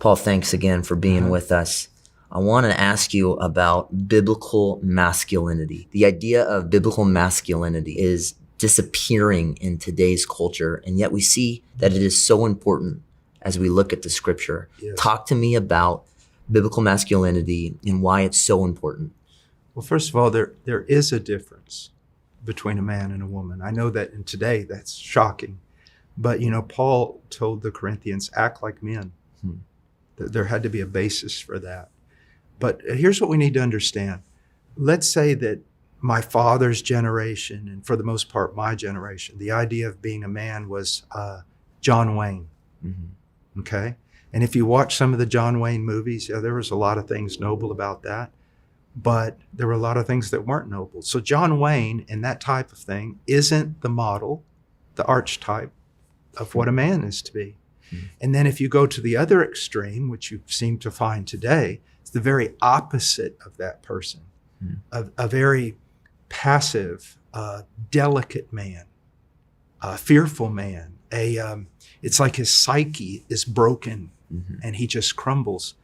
Paul, thanks again for being with us. I want to ask you about biblical masculinity. The idea of biblical masculinity is disappearing in today's culture, and yet we see that it is so important as we look at the scripture. Yes. Talk to me about biblical masculinity and why it's so important. Well, first of all, there is a difference between a man and a woman. I know that in today that's shocking. But, Paul told the Corinthians, act like men. There had to be a basis for that. But here's what we need to understand. Let's say that my father's generation, and for the most part, my generation, the idea of being a man was John Wayne. Mm-hmm. Okay? And if you watch some of the John Wayne movies, there was a lot of things noble about that. But there were a lot of things that weren't noble. So John Wayne and that type of thing isn't the model, the archetype of what a man is to be. Mm-hmm. And then if you go to the other extreme, which you seem to find today, it's the very opposite of that person. Mm-hmm. A very passive, delicate man, a fearful man. It's like his psyche is broken, mm-hmm. and he just crumbles.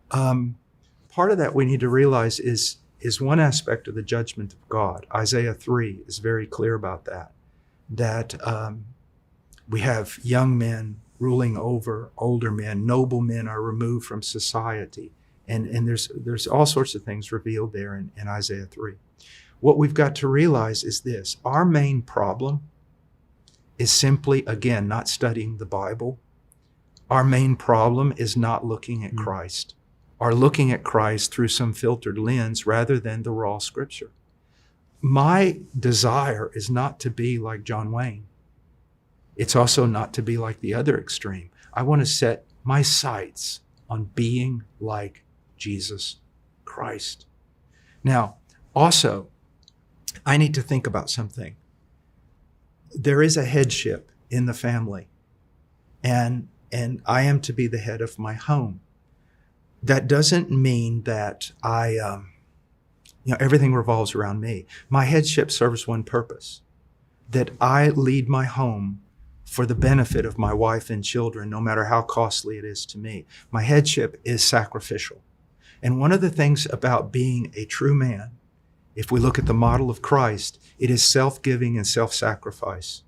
Part of that we need to realize is one aspect of the judgment of God. Isaiah 3 is very clear about that we have young men ruling over older men. Noble men are removed from society. And there's all sorts of things revealed there in Isaiah 3. What we've got to realize is this. Our main problem is simply, again, not studying the Bible. Our main problem is not looking at Christ, or looking at Christ through some filtered lens rather than the raw scripture. My desire is not to be like John Wayne. It's also not to be like the other extreme. I want to set my sights on being like Jesus Christ. Now, also, I need to think about something. There is a headship in the family, and I am to be the head of my home. That doesn't mean that everything revolves around me. My headship serves one purpose, that I lead my home for the benefit of my wife and children, no matter how costly it is to me. My headship is sacrificial. And one of the things about being a true man, if we look at the model of Christ, it is self-giving and self-sacrifice.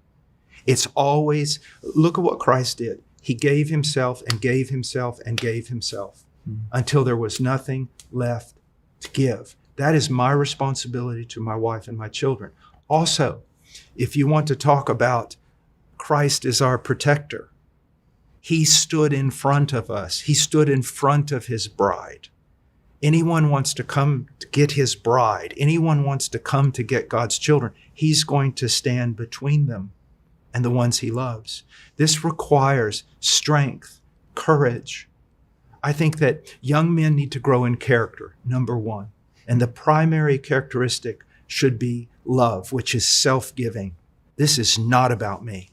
It's always, look at what Christ did. He gave himself and gave himself and gave himself until there was nothing left to give. That is my responsibility to my wife and my children. Also, if you want to talk about Christ as our protector, he stood in front of us. He stood in front of his bride. Anyone wants to come to get his bride, anyone wants to come to get God's children, he's going to stand between them and the ones he loves. This requires strength, courage. I think that young men need to grow in character, number one. And the primary characteristic should be love, which is self-giving. This is not about me.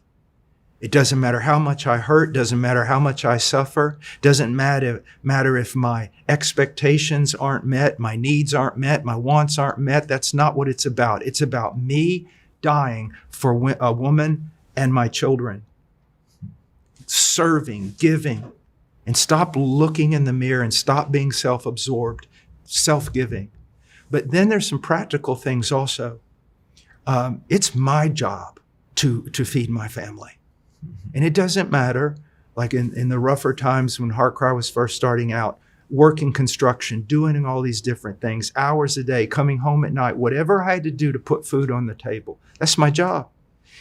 It doesn't matter how much I hurt, doesn't matter how much I suffer, doesn't matter if my expectations aren't met, my needs aren't met, my wants aren't met. That's not what it's about. It's about me dying for a woman and my children. Serving, giving, and stop looking in the mirror and stop being self-absorbed, self-giving. But then there's some practical things also. It's my job to feed my family. And it doesn't matter, like in the rougher times when Heartcry was first starting out, working construction, doing all these different things, hours a day, coming home at night, whatever I had to do to put food on the table. That's my job.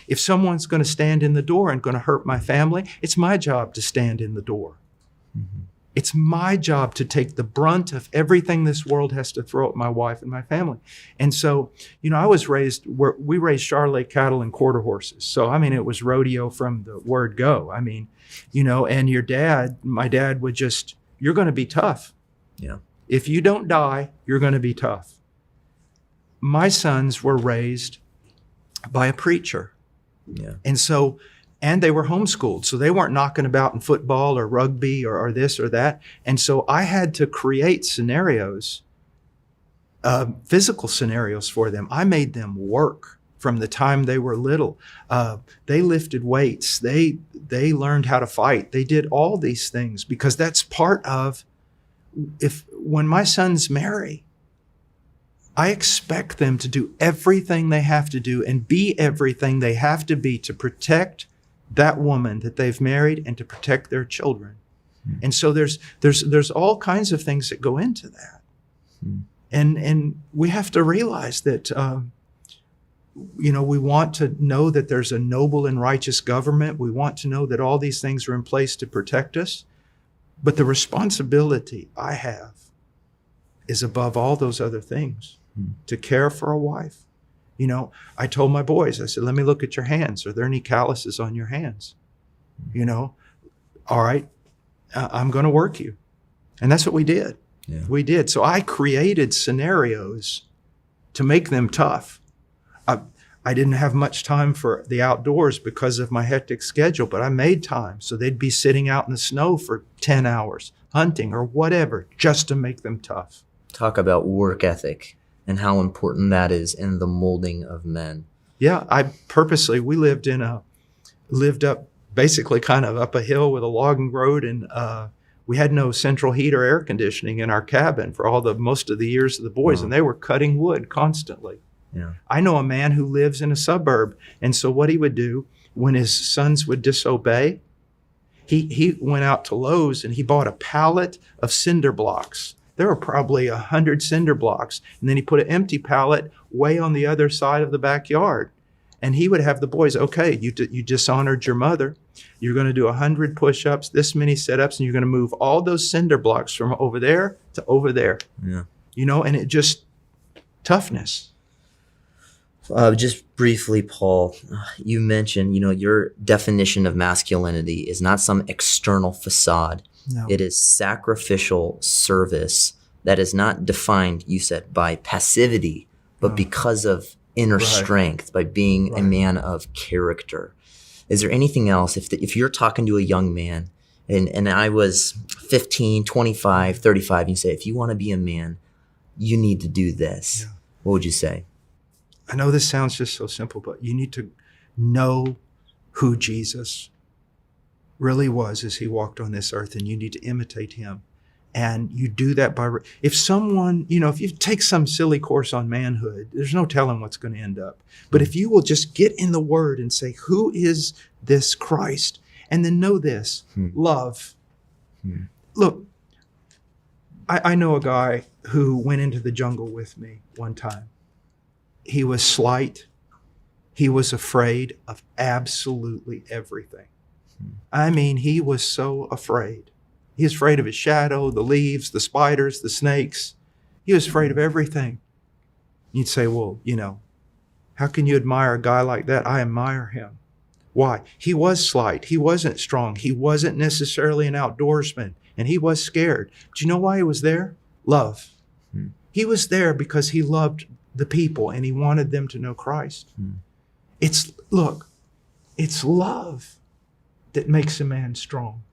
If someone's going to stand in the door and going to hurt my family, it's my job to stand in the door. Mm-hmm. It's my job to take the brunt of everything this world has to throw at my wife and my family. And so, I was we raised Charolais cattle and quarter horses. So, it was rodeo from the word go. And my dad would you're going to be tough. Yeah. If you don't die, you're going to be tough. My sons were raised by a preacher. Yeah. And they were homeschooled, so they weren't knocking about in football or rugby or this or that. And so I had to create scenarios, physical scenarios for them. I made them work. from the time they were little. They lifted weights. They learned how to fight. They did all these things because that's part of, when my sons marry, I expect them to do everything they have to do and be everything they have to be to protect that woman that they've married and to protect their children. And so there's all kinds of things that go into that. And we have to realize that, we want to know that there's a noble and righteous government. We want to know that all these things are in place to protect us. But the responsibility I have is above all those other things, to care for a wife. I told my boys, I said, let me look at your hands. Are there any calluses on your hands? All right, I'm going to work you. And that's what we did. Yeah. We did. So I created scenarios to make them tough. I didn't have much time for the outdoors because of my hectic schedule, but I made time. So they'd be sitting out in the snow for 10 hours, hunting or whatever, just to make them tough. Talk about work ethic and how important that is in the molding of men. Yeah, we lived up basically kind of up a hill with a logging road, and we had no central heat or air conditioning in our cabin for most of the years of the boys, and they were cutting wood constantly. Yeah. I know a man who lives in a suburb, and so what he would do when his sons would disobey, he went out to Lowe's and he bought a pallet of cinder blocks. There were probably 100 cinder blocks, and then he put an empty pallet way on the other side of the backyard. And he would have the boys, okay, you dishonored your mother. You're going to do 100 push-ups, this many sit-ups, and you're going to move all those cinder blocks from over there to over there. Yeah. And it just, toughness. Just briefly, Paul, you mentioned, your definition of masculinity is not some external facade. No. It is sacrificial service that is not defined, you said, by passivity, but because of inner strength, by being a man of character. Is there anything else, if you're talking to a young man, and I was 15, 25, 35, and you say, if you want to be a man, you need to do this, what would you say? I know this sounds just so simple, but you need to know who Jesus really was as he walked on this earth, and you need to imitate him. And you do that by, if you take some silly course on manhood, there's no telling what's going to end up. But if you will just get in the word and say, who is this Christ? And then know this, love. Look, I know a guy who went into the jungle with me one time. He was slight. He was afraid of absolutely everything. I mean, he was so afraid. He was afraid of his shadow, the leaves, the spiders, the snakes. He was afraid of everything. You'd say, well, how can you admire a guy like that? I admire him. Why? He was slight. He wasn't strong. He wasn't necessarily an outdoorsman, and he was scared. Do you know why he was there? Love. He was there because he loved the people and he wanted them to know Christ. It's love that makes a man strong.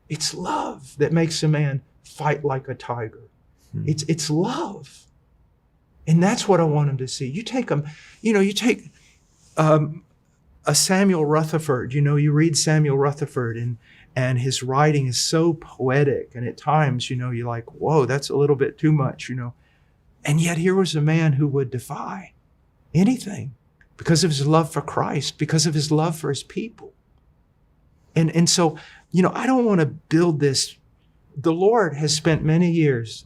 It's love that makes a man fight like a tiger. It's love. And that's what I want him to see. You take a Samuel Rutherford, you read Samuel Rutherford and his writing is so poetic. And at times, you're like, whoa, that's a little bit too much, And yet here was a man who would defy anything because of his love for Christ, because of his love for his people. And so, I don't want to build this. The Lord has spent many years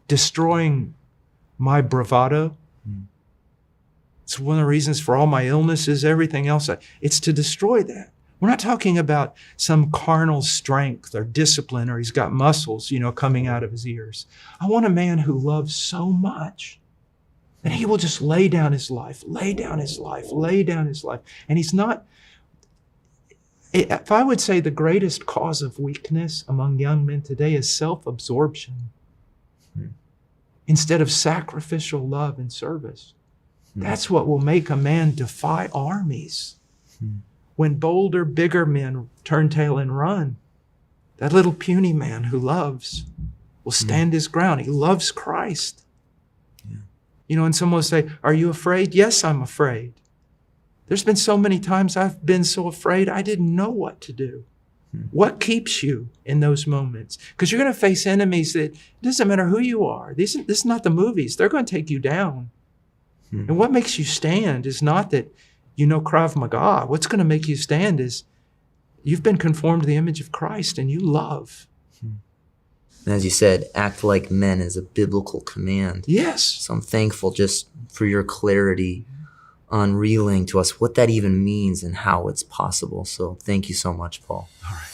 destroying my bravado. It's one of the reasons for all my illnesses, everything else. It's to destroy that. We're not talking about some carnal strength or discipline or he's got muscles, coming out of his ears. I want a man who loves so much that he will just lay down his life. And he's not, if I would say the greatest cause of weakness among young men today is self-absorption instead of sacrificial love and service. That's what will make a man defy armies. When bolder, bigger men turn tail and run, that little puny man who loves will stand his ground. He loves Christ. And someone will say, are you afraid? Yes, I'm afraid. There's been so many times I've been so afraid I didn't know what to do. What keeps you in those moments? Because you're going to face enemies that it doesn't matter who you are. This is not the movies. They're going to take you down. And what makes you stand is not that you know Krav Maga. What's going to make you stand is you've been conformed to the image of Christ and you love. And as you said, act like men is a biblical command. Yes. So I'm thankful just for your clarity on relaying to us what that even means and how it's possible. So thank you so much, Paul. All right.